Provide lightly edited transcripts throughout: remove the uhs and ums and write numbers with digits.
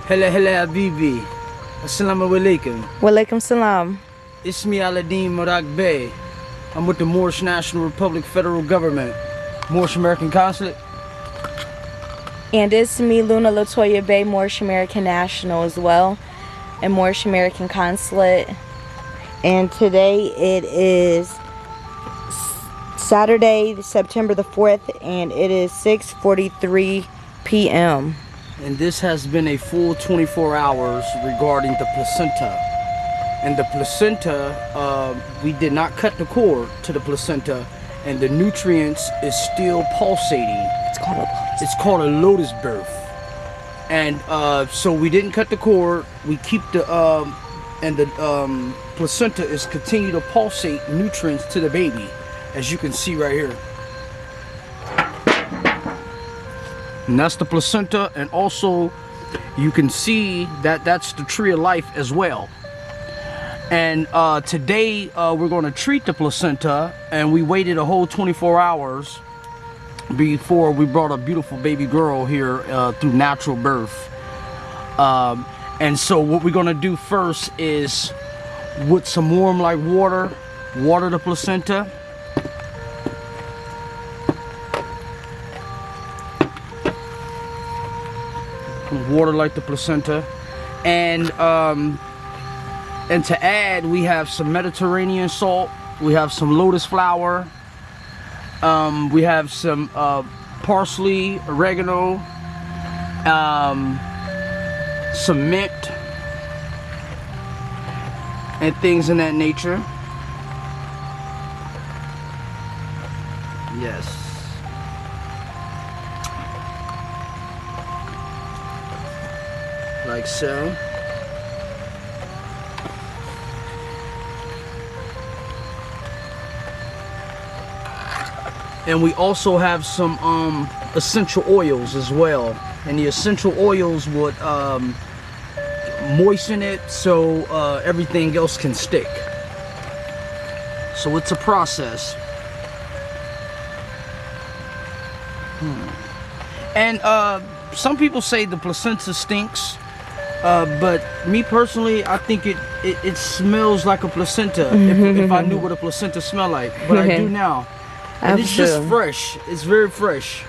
Hela hela habibi. Assalamu alaikum. Walaikum salam. Ismi Aladdin Murak Bey. I'm with the Moorish National Republic Federal Government. Moorish American Consulate. And it's me, Luna Latoya Bay, Moorish American National as well, and Moorish American Consulate. And today it is Saturday, September the 4th, and it is 6:43 p.m. And this has been a full 24 hours regarding the placenta. And the placenta, we did not cut the cord to the placenta, and the nutrients is still pulsating. It's called a lotus birth. And so we didn't cut the cord. We keep the placenta is continue to pulsate nutrients to the baby, as you can see right here. And that's the placenta, and also you can see that that's the tree of life as well. And today we're going to treat the placenta, and we waited a whole 24 hours before we brought a beautiful baby girl here through natural birth. And so what we're going to do first is, with some warm like water the placenta. Water like the placenta, and to add, we have some Mediterranean salt, we have some lotus flower, we have some parsley, oregano, some mint, and things in that nature. Yes. Like so. And we also have some essential oils as well, and the essential oils would moisten it so everything else can stick. So it's a process. And some people say the placenta stinks. But me personally, I think it smells like a placenta if I knew what a placenta smelled like. But I do now. And it's just fresh. It's very fresh.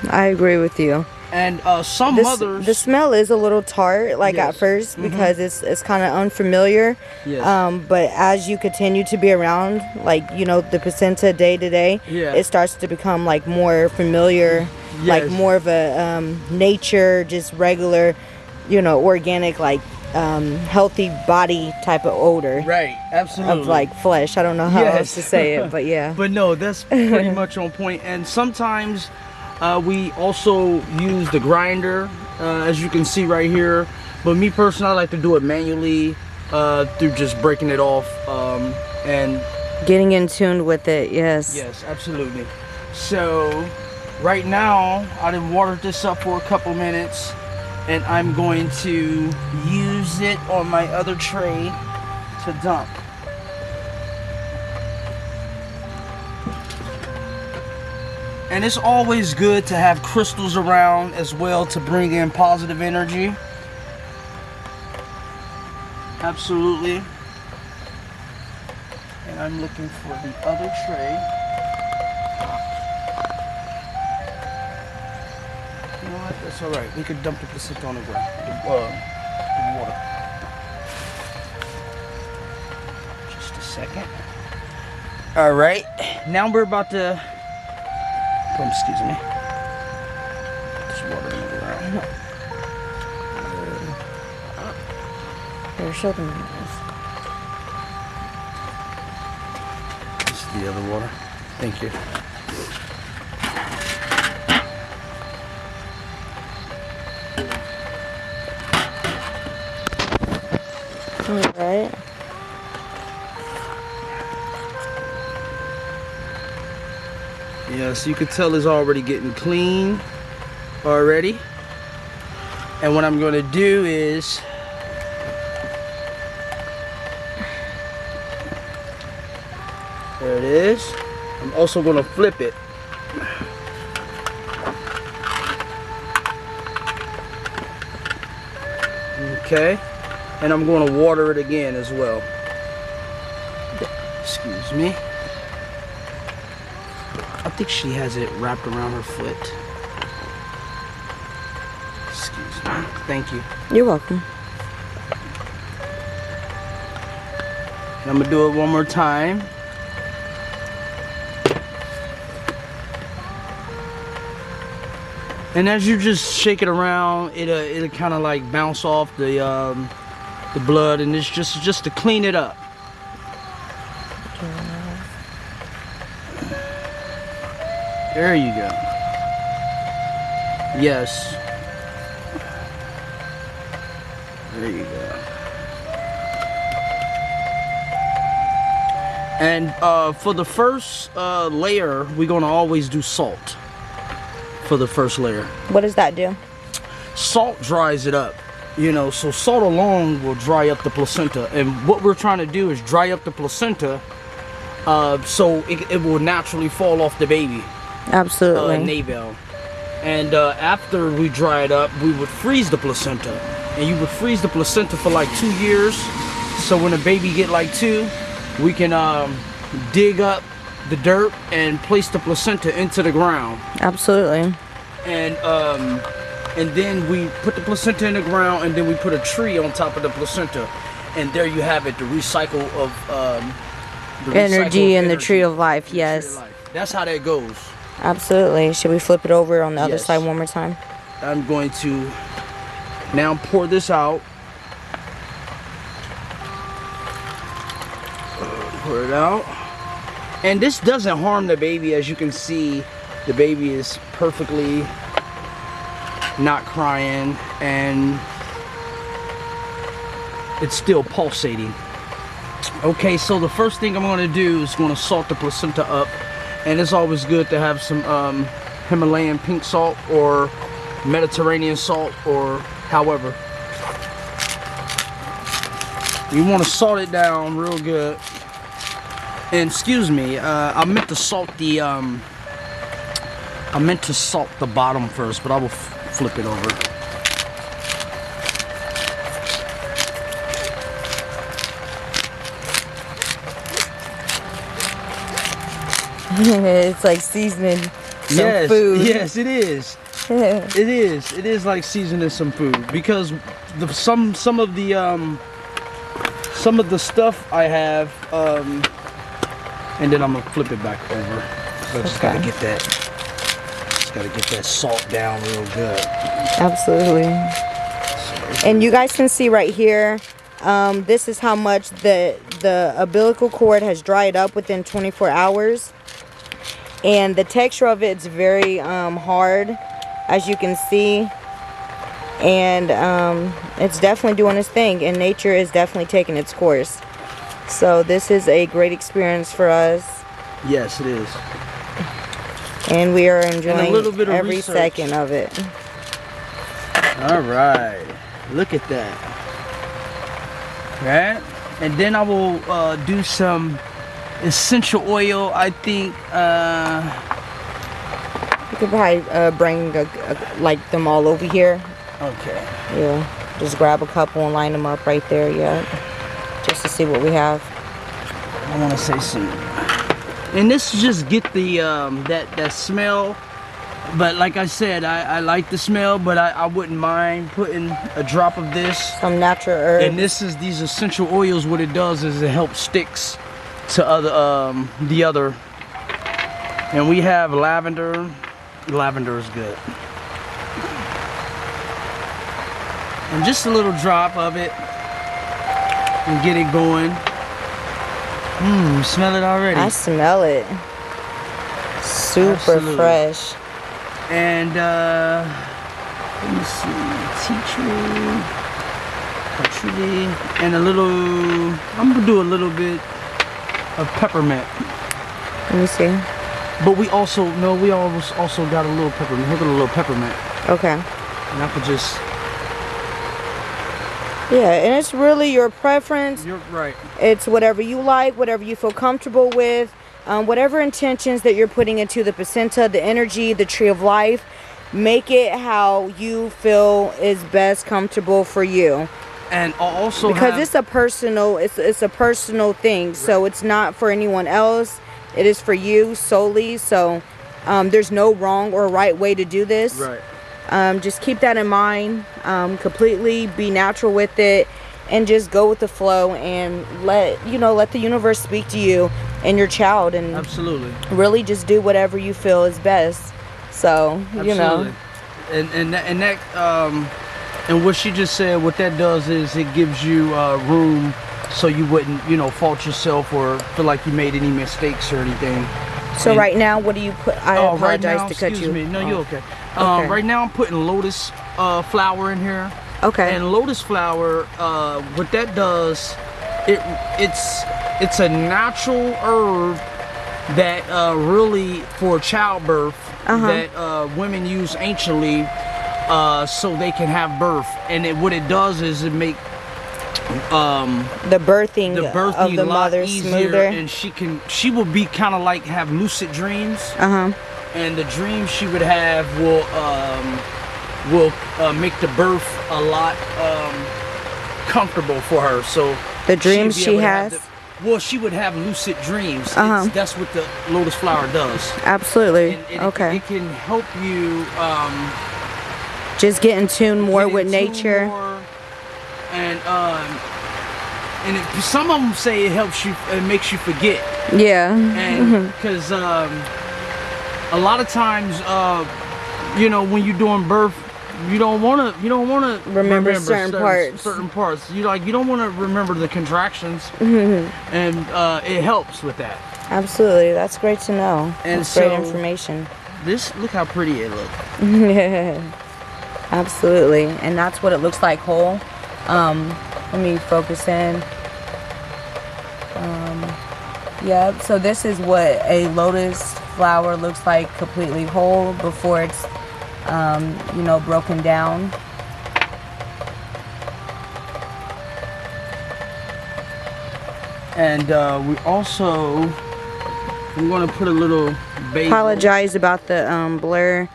I agree with you. And some mothers... The smell is a little tart, like at first, because it's kind of unfamiliar. Yes. But as you continue to be around, like, you know, the placenta day to day, it starts to become like more familiar, like more of a nature, just regular, you know, organic, like healthy body type of odor. Right, absolutely. Of like flesh. I don't know how else to say it, but yeah. But no, that's pretty much on point. And sometimes we also use the grinder, as you can see right here. But me personally, I like to do it manually through just breaking it off and getting in tune with it. Yes. Yes, absolutely. So right now, I done watered this up for a couple minutes, and I'm going to use it on my other tray to dump. And it's always good to have crystals around as well to bring in positive energy. Absolutely. And I'm looking for the other tray. You know what? That's all right. We could dump the placenta on the ground. The water. Just a second. All right. Now we're about to. Excuse me. Just water in the ground. Here, show them This is the other water. Thank you. Alright. Yeah, so you can tell it's already getting clean already. And what I'm going to do is there it is. I'm also going to flip it. Okay, and I'm going to water it again as well. Excuse me. I think she has it wrapped around her foot. Excuse me. Thank you. You're welcome. And I'm gonna do it one more time. And as you just shake it around, it'll kind of like bounce off the blood, and it's just to clean it up. There you go. Yes. There you go. And for the first layer, we're gonna always do salt. For the first layer. What does that do? Salt dries it up. You know, so salt alone will dry up the placenta. And what we're trying to do is dry up the placenta so it will naturally fall off the baby. Absolutely. Navel. And after we dry it up, we would freeze the placenta. And you would freeze the placenta for like 2 years. So when a baby get like 2, we can dig up the dirt and place the placenta into the ground. Absolutely. And then we put the placenta in the ground, and then we put a tree on top of the placenta. And there you have it, the recycle of energy and the tree of life. Yes. That's how that goes. Absolutely. Should we flip it over on the other side one more time? I'm going to now pour this out. Pour it out. And this doesn't harm the baby. As you can see, the baby is perfectly not crying, and it's still pulsating. Okay, so the first thing I'm going to do is going to salt the placenta up. And it's always good to have some Himalayan pink salt or Mediterranean salt, or however. You want to salt it down real good. And excuse me, I meant to salt the bottom first, but I will flip it over. It's like seasoning some food. Yes, it is. It is like seasoning some food, because some of the stuff I have, and then I'm gonna flip it back over. So I just gotta get that salt down real good. Absolutely. And you guys can see right here, this is how much the umbilical cord has dried up within 24 hours. And the texture of it is very hard, as you can see. And it's definitely doing its thing, and nature is definitely taking its course. So this is a great experience for us. Yes, it is. And we are enjoying every research. second of it. All right, look at that. Right, and then I will do some essential oil. I think you could probably bring like them all over here. Okay. Yeah, just grab a couple and line them up right there. Yeah, just to see what we have. I want to say some, and this just get the that smell. But like I said, I like the smell, but I wouldn't mind putting a drop of this. Some natural herbs. And these essential oils, what it does is it helps sticks to the other. And we have lavender. Lavender is good. And just a little drop of it and get it going. Smell it already. I smell it. Super Absolutely. fresh. And let me see, tea tree, patchouli, and I'm gonna do a little bit of peppermint. Let me see. But we also got a little peppermint. Look at a little peppermint. Okay. And I could just. Yeah, and it's really your preference. You're right. It's whatever you like, whatever you feel comfortable with. Whatever intentions that you're putting into the placenta, the energy, the tree of life, make it how you feel is best comfortable for you. And I'll also because it's a personal thing, so it's not for anyone else. It is for you solely. So there's no wrong or right way to do this. Right. Just keep that in mind. Completely be natural with it, and just go with the flow, and let the universe speak to you and your child, and absolutely really just do whatever you feel is best. So absolutely. And what she just said, what that does is it gives you room so you wouldn't, fault yourself or feel like you made any mistakes or anything. So right now, what do you put? I apologize right now, to cut you. Excuse me. No, you're okay. Okay. Right now I'm putting lotus flower in here. Okay. And lotus flower, what that does, it's a natural herb that really for childbirth that women use anciently so they can have birth. And what it does is it make the birthing of the mother smoother, and she will be kind of like have lucid dreams. And the dreams she would have will make the birth a lot comfortable for her. So the dreams she has. She would have lucid dreams. That's what the lotus flower does. Absolutely. And okay. It can help you just get in tune more with nature. And some of them say it helps you, it makes you forget. Yeah. And because a lot of times, when you're doing birth, you don't want to remember certain parts. You don't want to remember the contractions, and it helps with that. Absolutely, that's great to know. And that's great information. Look how pretty it looks. Absolutely, and that's what it looks like whole. Let me focus in. Yeah, so this is what a lotus flower looks like completely whole before it's broken down. And I'm going to put a little basil. Apologize about the blur,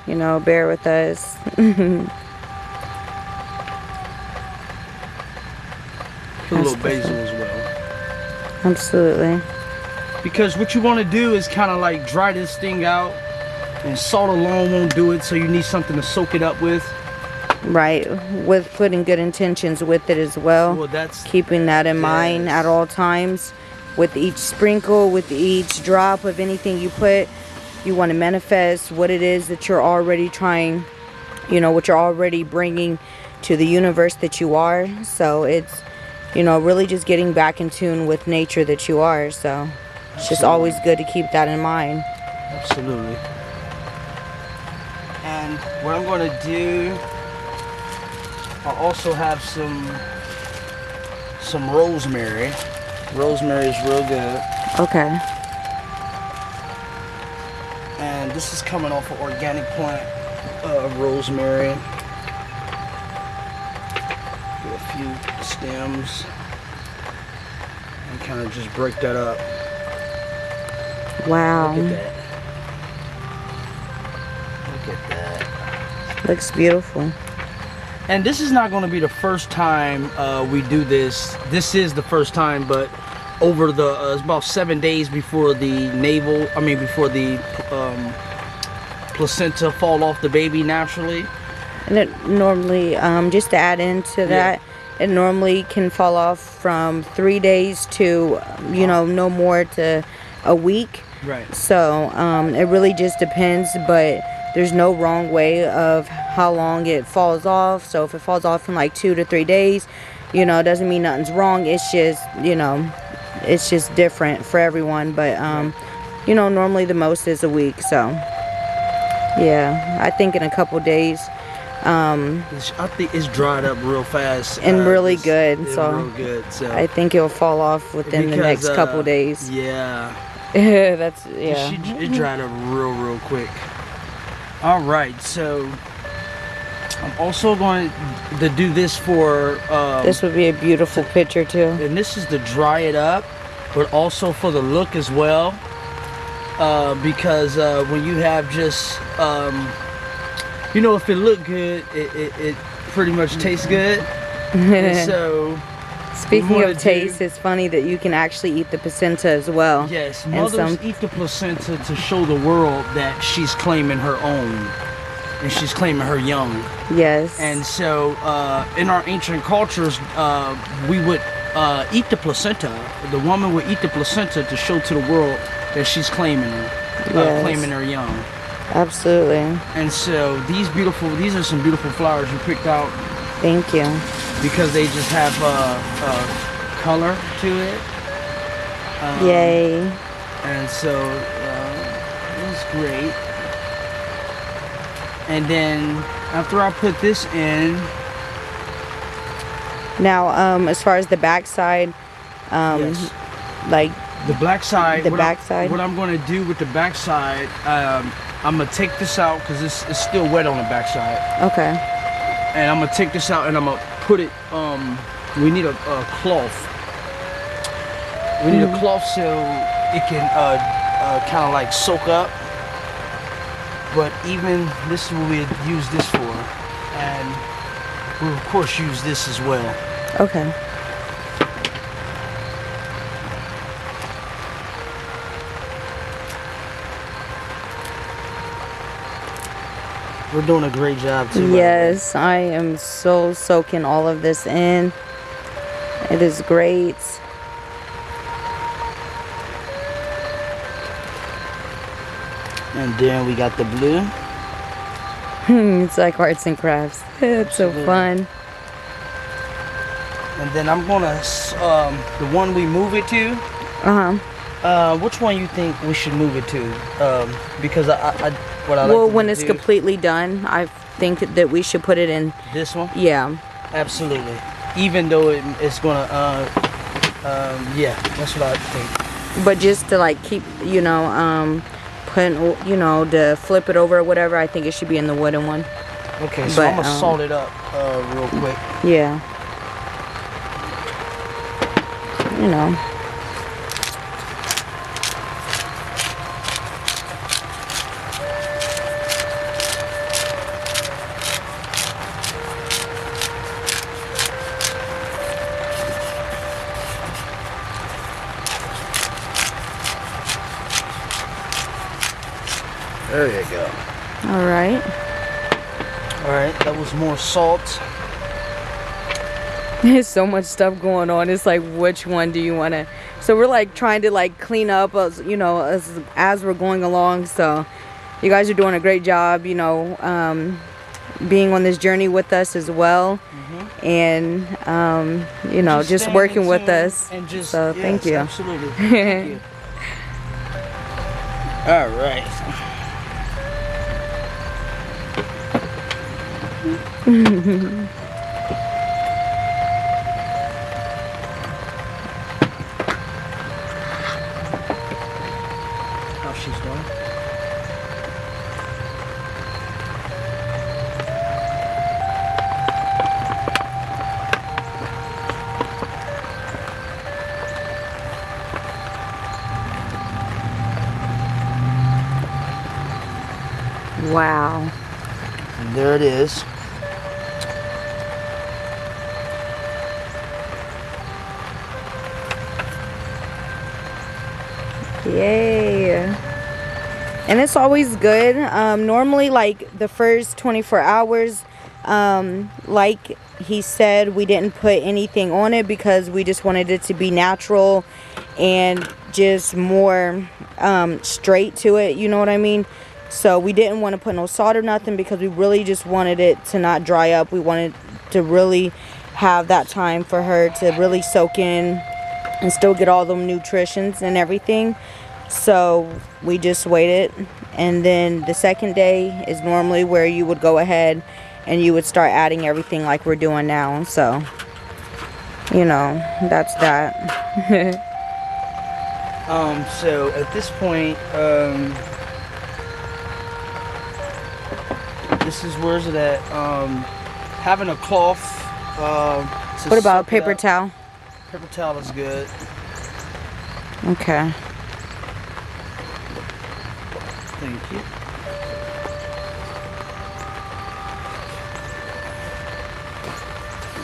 bear with us. Put a little basil as well. Absolutely. Because what you want to do is kind of like dry this thing out, and salt alone won't do it, so you need something to soak it up with. Right, with putting good intentions with it as well. That's keeping that in mind at all times. With each sprinkle, with each drop of anything you put, you want to manifest what it is that you're already trying, what you're already bringing to the universe that you are. So it's, really just getting back in tune with nature that you are. So it's just always good to keep that in mind. Absolutely. And what I'm going to do, I'll also have some rosemary. Rosemary is real good. Okay. And this is coming off an organic plant of rosemary. Do a few stems and kind of just break that up. Wow. Look at that. Look at that. Looks beautiful. And this is not going to be the first time we do this. This is the first time, but over the it's about 7 days before the before the placenta fall off the baby naturally. And it normally, just to add into that, it normally can fall off from 3 days to, no more to a week. Right. So it really just depends, but there's no wrong way of how long it falls off. So if it falls off in like 2 to 3 days, it doesn't mean nothing's wrong. It's just, it's just different for everyone. But, normally the most is a week. So, yeah, I think in a couple days. I think it's dried up real fast. And really good. So real good. So I think it'll fall off within the next couple days. Yeah. That's, yeah. It dried up real quick. All right, so I'm also going to do this for... this would be a beautiful picture too. And this is to dry it up, but also for the look as well. Because when you have just... if it look good, it pretty much tastes good. And so, speaking of taste, it's funny that you can actually eat the placenta as well. Yes, mothers eat the placenta to show the world that she's claiming her own, and she's claiming her young. Yes. And so, in our ancient cultures, we would eat the placenta. The woman would eat the placenta to show to the world that she's claiming her, claiming her young. Absolutely. And so these are some beautiful flowers you picked out. Thank you. Because they just have color to it. Yay. And so it was great. And then after I put this in. Now, as far as the back side, yes. like the back side. What I'm going to do with the back side, I'm going to take this out because it's still wet on the back side. Okay. And I'm going to take this out and I'm going to put it, we need a cloth. We need a cloth so it can kind of like soak up. But even this is what we use this for. And we'll of course use this as well. Okay. We're doing a great job too. Yes, I am so soaking all of this in. It is great. And then we got the blue. It's like arts and crafts. It's so fun. And then I'm gonna the one we move it to. Which one you think we should move it to? Because when it's completely done, I think that we should put it in this one. Yeah. Absolutely. Even though it's gonna yeah, that's what I think. But just to like keep, to flip it over or whatever, I think it should be in the wooden one. Okay, so I'm gonna salt it up real quick. Yeah. There you go. All right. All right, that was more salt. There's so much stuff going on. It's like, which one do you want to? So we're like trying to like clean up as as we're going along. So you guys are doing a great job, being on this journey with us as well, and just working with us. And just, so yes, thank you. Absolutely. Thank you. All right. How she's doing? Wow. And there it is. Yay. And it's always good. Normally, like the first 24 hours, like he said, we didn't put anything on it because we just wanted it to be natural and just more straight to it, you know what I mean? So we didn't want to put no salt or nothing because we really just wanted it to not dry up. We wanted to really have that time for her to really soak in and still get all the nutritions and everything. So we just waited, and then the second day is normally where you would go ahead and you would start adding everything like we're doing now. So that's that. So at this point, this is where's it at? Having a cloth. What about paper towel? Paper towel is good. Okay. Thank you.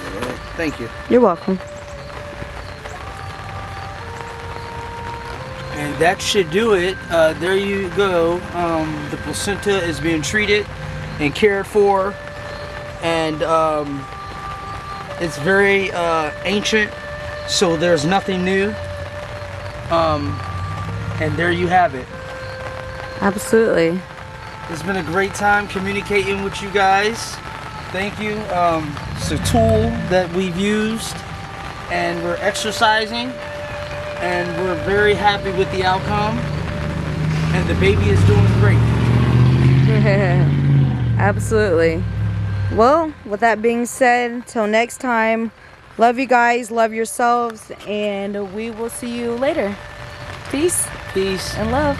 All right. Thank you. You're welcome. And that should do it. There you go. The placenta is being treated and cared for, and it's very ancient, so there's nothing new. And there you have it. Absolutely. It's been a great time communicating with you guys. Thank you. It's a tool that we've used, and we're exercising, and we're very happy with the outcome, and the baby is doing great. Absolutely. Well, with that being said, till next time, love you guys, love yourselves, and we will see you later. Peace. Peace. And love.